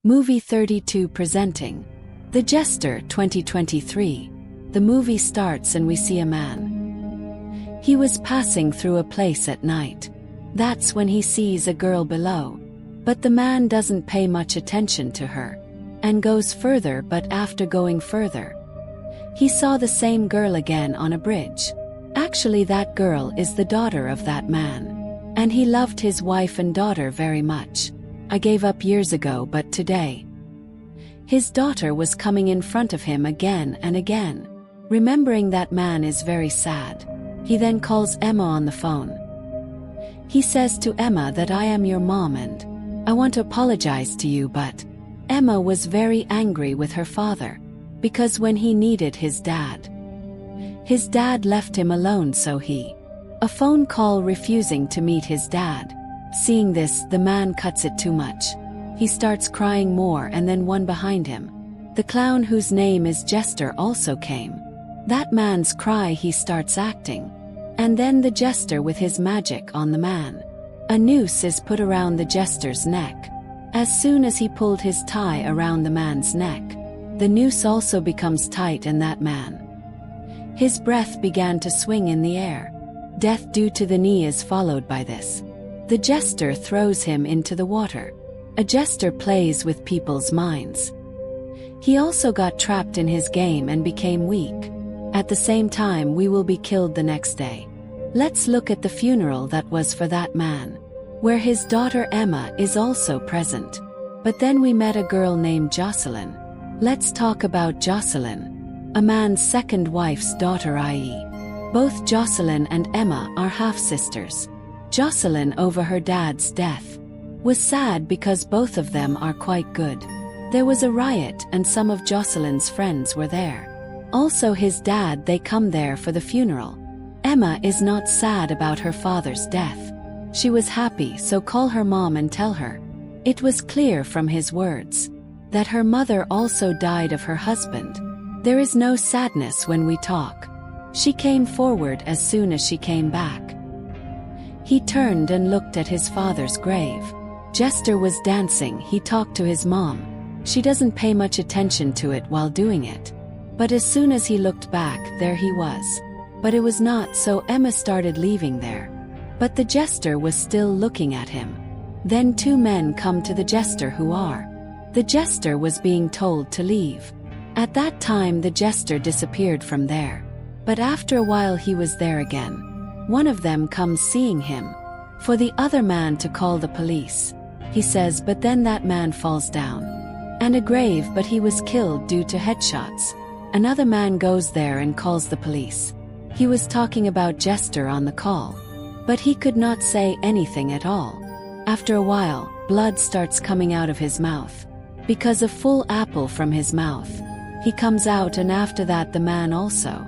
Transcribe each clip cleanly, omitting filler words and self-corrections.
Movie 32 presenting The Jester 2023. The movie starts and we see a man. He was passing through a place at night. That's when he sees a girl below. But the man doesn't pay much attention to her and goes further, but after going further, he saw the same girl again on a bridge. Actually, that girl is the daughter of that man. And he loved his wife and daughter very much. I gave up years ago, but today, his daughter was coming in front of him again and again. Remembering that man is very sad. He then calls Emma on the phone. He says to Emma that I am your mom and I want to apologize to you, but Emma was very angry with her father because when he needed his dad left him alone, so a phone call refusing to meet his dad. Seeing this, the man cuts it too much. He starts crying more, and then one behind him, the clown whose name is Jester, also came. That man's cry, he starts acting. And then the Jester with his magic on the man. A noose is put around the Jester's neck. As soon as he pulled his tie around the man's neck, the noose also becomes tight, and that man, his breath began to swing in the air. Death due to the knee is followed by this. The Jester throws him into the water. A Jester plays with people's minds. He also got trapped in his game and became weak. At the same time, we will be killed the next day. Let's look at the funeral that was for that man, where his daughter Emma is also present. But then we met a girl named Jocelyn. Let's talk about Jocelyn, a man's second wife's daughter, i.e., both Jocelyn and Emma are half-sisters. Jocelyn, over her dad's death, was sad because both of them are quite good. There was a riot and some of Jocelyn's friends were there. Also his dad, they come there for the funeral. Emma is not sad about her father's death. She was happy, so call her mom and tell her. It was clear from his words that her mother also died of her husband. There is no sadness when we talk. She came forward as soon as she came back. He turned and looked at his father's grave. Jester was dancing. He talked to his mom. She doesn't pay much attention to it while doing it. But as soon as he looked back, there he was. But it was not, so Emma started leaving there. But the Jester was still looking at him. Then two men come to the Jester who are. The Jester was being told to leave. At that time the Jester disappeared from there. But after a while he was there again. One of them comes seeing him. For the other man to call the police. He says, but then that man falls down. And a grave, but he was killed due to headshots. Another man goes there and calls the police. He was talking about Jester on the call. But he could not say anything at all. After a while, blood starts coming out of his mouth. Because a full apple from his mouth. He comes out, and after that the man also.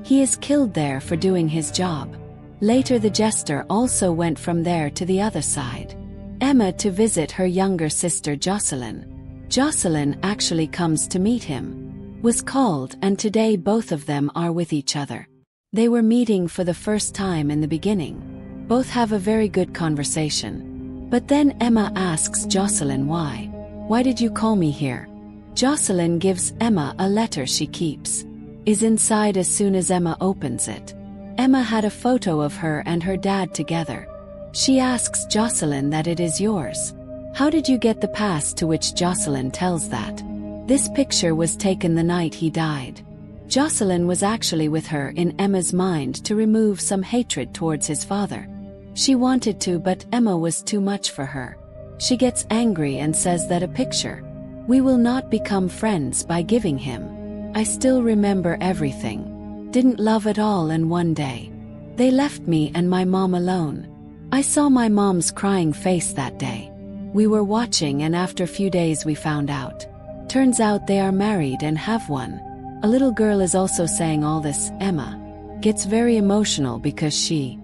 He is killed there for doing his job. Later the Jester also went from there to the other side. Emma to visit her younger sister Jocelyn. Jocelyn actually comes to meet him. Was called, and today both of them are with each other. They were meeting for the first time in the beginning. Both have a very good conversation. But then Emma asks Jocelyn why. Why did you call me here? Jocelyn gives Emma a letter she keeps. Is inside as soon as Emma opens it. Emma had a photo of her and her dad together. She asks Jocelyn that it is yours. How did you get the past, to which Jocelyn tells that this picture was taken the night he died. Jocelyn was actually with her in Emma's mind to remove some hatred towards his father. She wanted to, but Emma was too much for her. She gets angry and says that a picture. We will not become friends by giving him. I still remember everything. Didn't love at all, and one day they left me and my mom alone. I saw my mom's crying face that day. We were watching, and after a few days we found out. Turns out they are married and have one. A little girl is also saying all this. Emma gets very emotional because he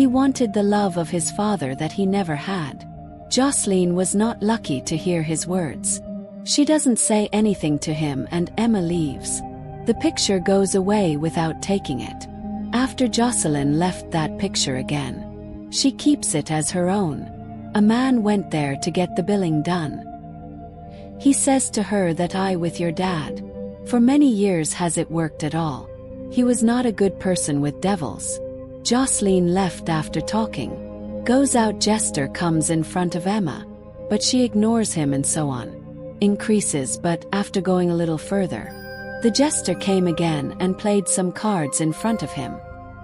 wanted the love of his father that he never had. Jocelyn was not lucky to hear his words. She doesn't say anything to him, and Emma leaves. The picture goes away without taking it. After Jocelyn left that picture again, she keeps it as her own. A man went there to get the billing done. He says to her that I with your dad. For many years has it worked at all. He was not a good person with devils. Jocelyn left after talking. Goes out. Jester comes in front of Emma, but she ignores him and so on. Increases, but after going a little further, the Jester came again and played some cards in front of him.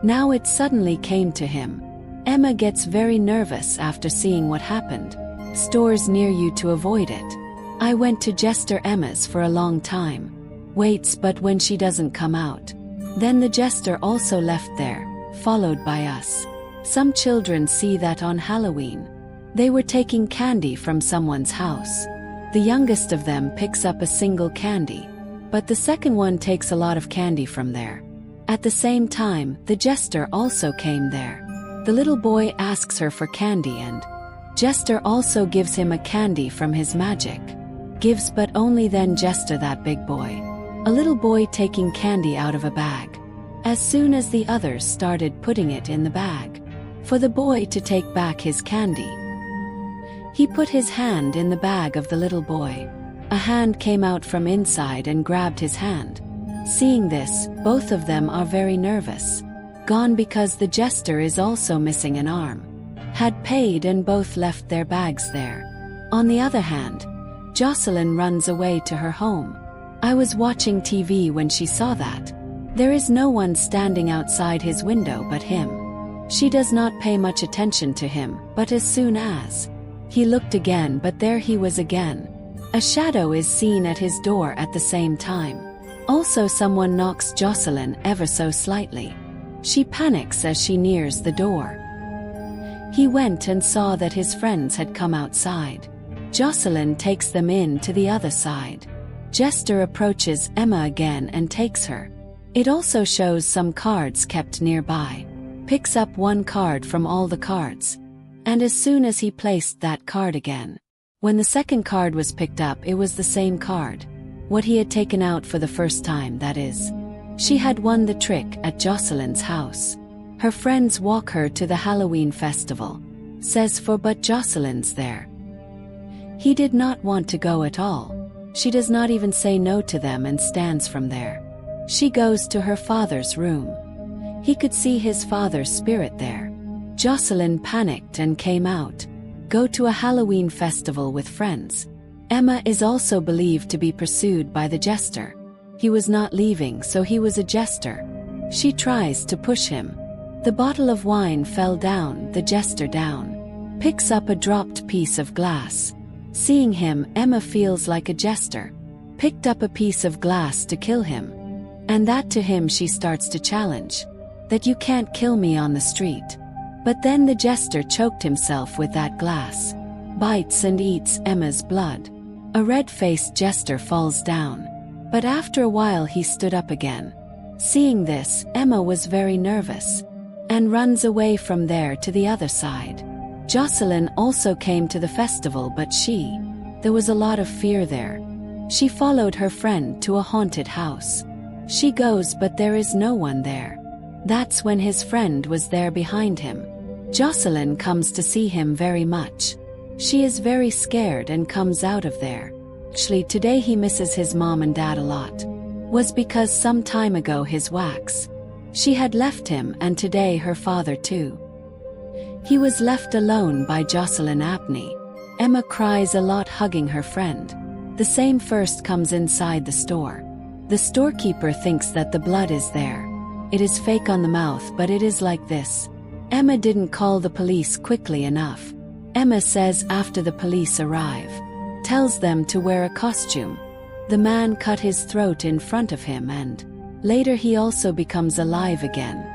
Now it suddenly came to him. Emma gets very nervous after seeing what happened. Stores near you to avoid it. I went to Jester Emma's for a long time. Waits, but when she doesn't come out. Then the Jester also left there, followed by us. Some children see that on Halloween. They were taking candy from someone's house. The youngest of them picks up a single candy, but the second one takes a lot of candy from there. At the same time, the Jester also came there. The little boy asks her for candy and Jester also gives him a candy from his magic. Gives, but only then Jester that big boy. A little boy taking candy out of a bag. As soon as the others started putting it in the bag, for the boy to take back his candy, he put his hand in the bag of the little boy. A hand came out from inside and grabbed his hand. Seeing this, both of them are very nervous. Gone because the Jester is also missing an arm. Had paid and both left their bags there. On the other hand, Jocelyn runs away to her home. I was watching TV when she saw that. There is no one standing outside his window but him. She does not pay much attention to him, but as soon as he looked again, but there he was again. A shadow is seen at his door at the same time. Also someone knocks Jocelyn ever so slightly. She panics as she nears the door. He went and saw that his friends had come outside. Jocelyn takes them in to the other side. Jester approaches Emma again and takes her. It also shows some cards kept nearby. Picks up one card from all the cards. And as soon as he placed that card again, when the second card was picked up, it was the same card. What he had taken out for the first time, that is. She had won the trick at Jocelyn's house. Her friends walk her to the Halloween festival. Says but Jocelyn's there. He did not want to go at all. She does not even say no to them and stands from there. She goes to her father's room. He could see his father's spirit there. Jocelyn panicked and came out. Go to a Halloween festival with friends. Emma is also believed to be pursued by the Jester. He was not leaving, so he was a Jester. She tries to push him. The bottle of wine fell down, the Jester down. Picks up a dropped piece of glass. Seeing him, Emma feels like a Jester. Picked up a piece of glass to kill him. And that to him she starts to challenge. That you can't kill me on the street. But then the Jester choked himself with that glass. Bites and eats Emma's blood. A red-faced Jester falls down. But after a while he stood up again. Seeing this, Emma was very nervous. And runs away from there to the other side. Jocelyn also came to the festival, but there was a lot of fear there. She followed her friend to a haunted house. She goes, but there is no one there. That's when his friend was there behind him. Jocelyn comes to see him very much. She is very scared and comes out of there. Actually, today he misses his mom and dad a lot. Was because some time ago his wax. She had left him, and today her father too. He was left alone by Jocelyn Abney. Emma cries a lot, hugging her friend. The same first comes inside the store. The storekeeper thinks that the blood is there. It is fake on the mouth, but it is like this. Emma didn't call the police quickly enough. Emma says after the police arrive, tells them to wear a costume. The man cut his throat in front of him, and later he also becomes alive again.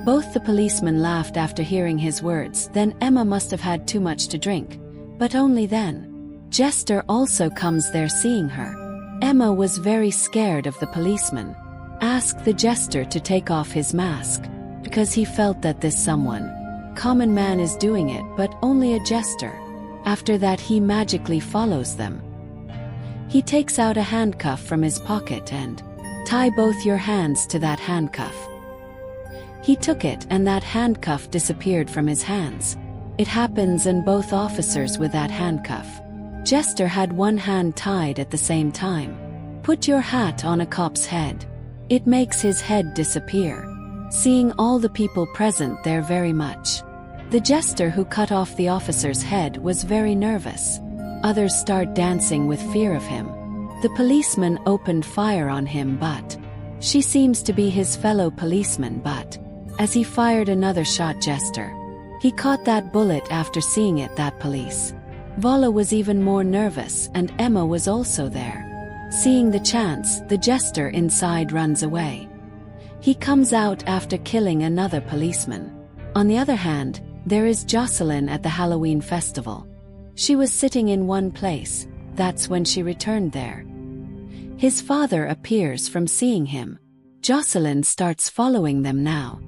Both the policemen laughed after hearing his words. Then Emma must have had too much to drink. But only then. Jester also comes there seeing her. Emma was very scared of the policeman. Asked the Jester to take off his mask. Because he felt that this common man is doing it, but only a Jester. After that he magically follows them. He takes out a handcuff from his pocket and tie both your hands to that handcuff. He took it and that handcuff disappeared from his hands. It happens and both officers with that handcuff. Jester had one hand tied at the same time. Put your hat on a cop's head. It makes his head disappear. Seeing all the people present there very much. The jester who cut off the officer's head was very nervous. Others start dancing with fear of him. The policeman opened fire on him, but she seems to be his fellow policeman, but as he fired another shot Jester, he caught that bullet after seeing it that police. Vala was even more nervous and Emma was also there. Seeing the chance, the jester inside runs away. He comes out after killing another policeman. On the other hand, there is Jocelyn at the Halloween festival. She was sitting in one place, that's when she returned there. His father appears from seeing him. Jocelyn starts following them now.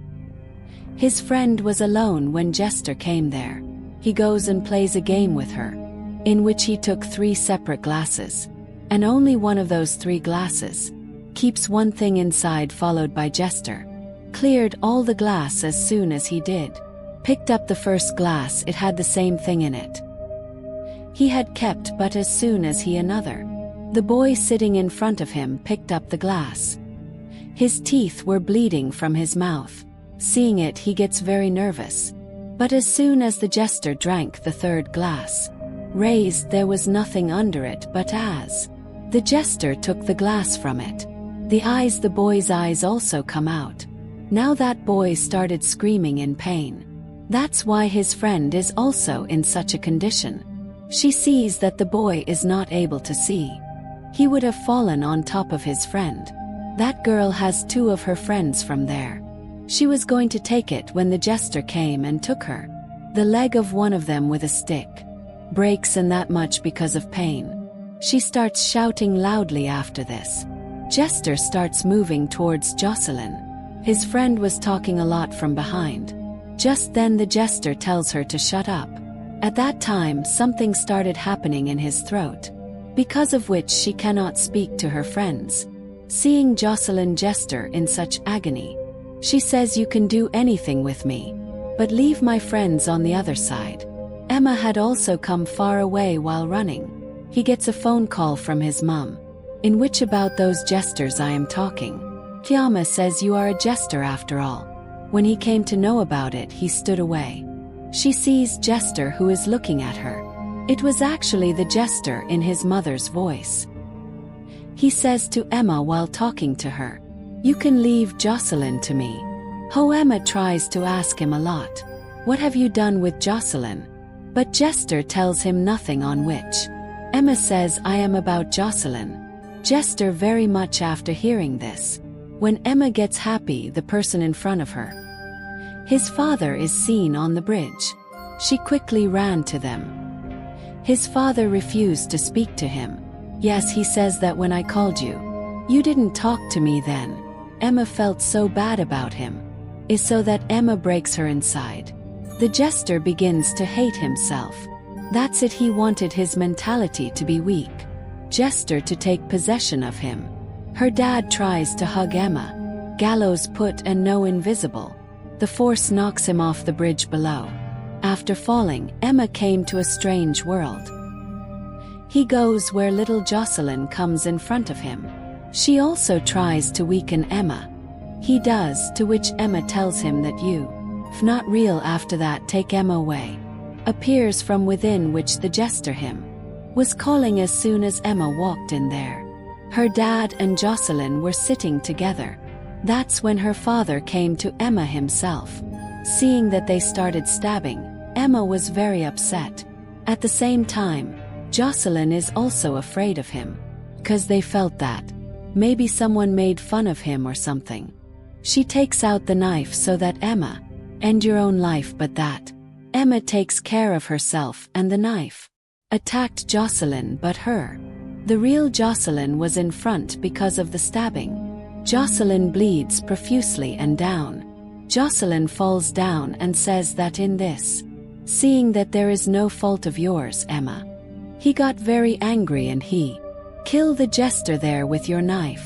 His friend was alone when Jester came there. He goes and plays a game with her, in which he took 3 separate glasses. And only one of those 3 glasses keeps one thing inside, followed by Jester. Cleared all the glass as soon as he did. Picked up the first glass, it had the same thing in it. He had kept, but as soon as he another. The boy sitting in front of him picked up the glass. His teeth were bleeding from his mouth. Seeing it, he gets very nervous. But as soon as the jester drank the 3rd glass, raised, there was nothing under it, but as the jester took the glass from it, the boy's eyes also come out. Now that boy started screaming in pain. That's why his friend is also in such a condition. She sees that the boy is not able to see. He would have fallen on top of his friend. That girl has 2 of her friends from there. She was going to take it when the jester came and took her. The leg of one of them with a stick breaks, and that much because of pain. She starts shouting loudly after this. Jester starts moving towards Jocelyn. His friend was talking a lot from behind. Just then the jester tells her to shut up. At that time something started happening in his throat, because of which she cannot speak to her friends. Seeing Jocelyn Jester in such agony, she says, "You can do anything with me, but leave my friends on the other side." Emma had also come far away while running. He gets a phone call from his mum, in which about those jesters I am talking. Kiama says, "You are a jester after all." When he came to know about it, he stood away. She sees Jester who is looking at her. It was actually the jester in his mother's voice. He says to Emma while talking to her, "You can leave Jocelyn to me." Emma tries to ask him a lot. "What have you done with Jocelyn?" But Jester tells him nothing, on which Emma says, "I am about Jocelyn." Jester very much after hearing this. When Emma gets happy, the person in front of her, his father, is seen on the bridge. She quickly ran to them. His father refused to speak to him. "Yes," he says, "that when I called you, you didn't talk to me then." Emma felt so bad about him. Is so that Emma breaks her inside. The jester begins to hate himself. That's it, he wanted his mentality to be weak. Jester to take possession of him. Her dad tries to hug Emma. Gallows put and no invisible. The force knocks him off the bridge below. After falling, Emma came to a strange world. He goes where little Jocelyn comes in front of him. She also tries to weaken Emma. He does, to which Emma tells him that you, if not real, after that take Emma away. Appears from within, which the jester him was calling as soon as Emma walked in there. Her dad and Jocelyn were sitting together. That's when her father came to Emma himself. Seeing that they started stabbing, Emma was very upset. At the same time, Jocelyn is also afraid of him, because they felt that maybe someone made fun of him or something. She takes out the knife so that Emma, end your own life, but that Emma takes care of herself, and the knife attacked Jocelyn, but her, the real Jocelyn, was in front because of the stabbing. Jocelyn bleeds profusely and down. Jocelyn falls down and says that in this, seeing that there is no fault of yours, Emma. He got very angry and he, "Kill the jester there with your knife."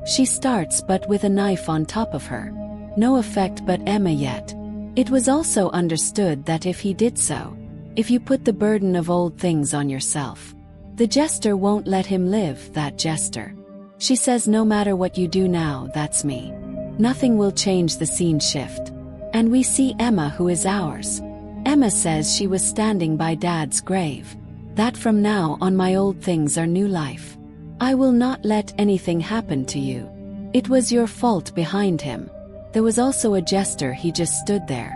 She starts, but with a knife on top of her. No effect, but Emma yet. It was also understood that if he did so, if you put the burden of old things on yourself, The Jester won't let him live, that Jester. She says no matter what you do now, that's me. Nothing will change. The scene shift. And we see Emma, who is ours. Emma says she was standing by Dad's grave. That from now on my old things are new life. I will not let anything happen to you. It was your fault behind him. There was also a Jester, he just stood there.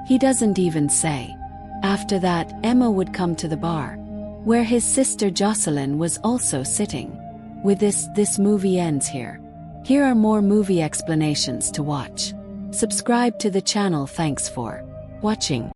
He doesn't even say. After that, Emma would come to the bar, where his sister Jocelyn was also sitting. With this movie ends here. Here are more movie explanations to watch. Subscribe to the channel. Thanks for watching.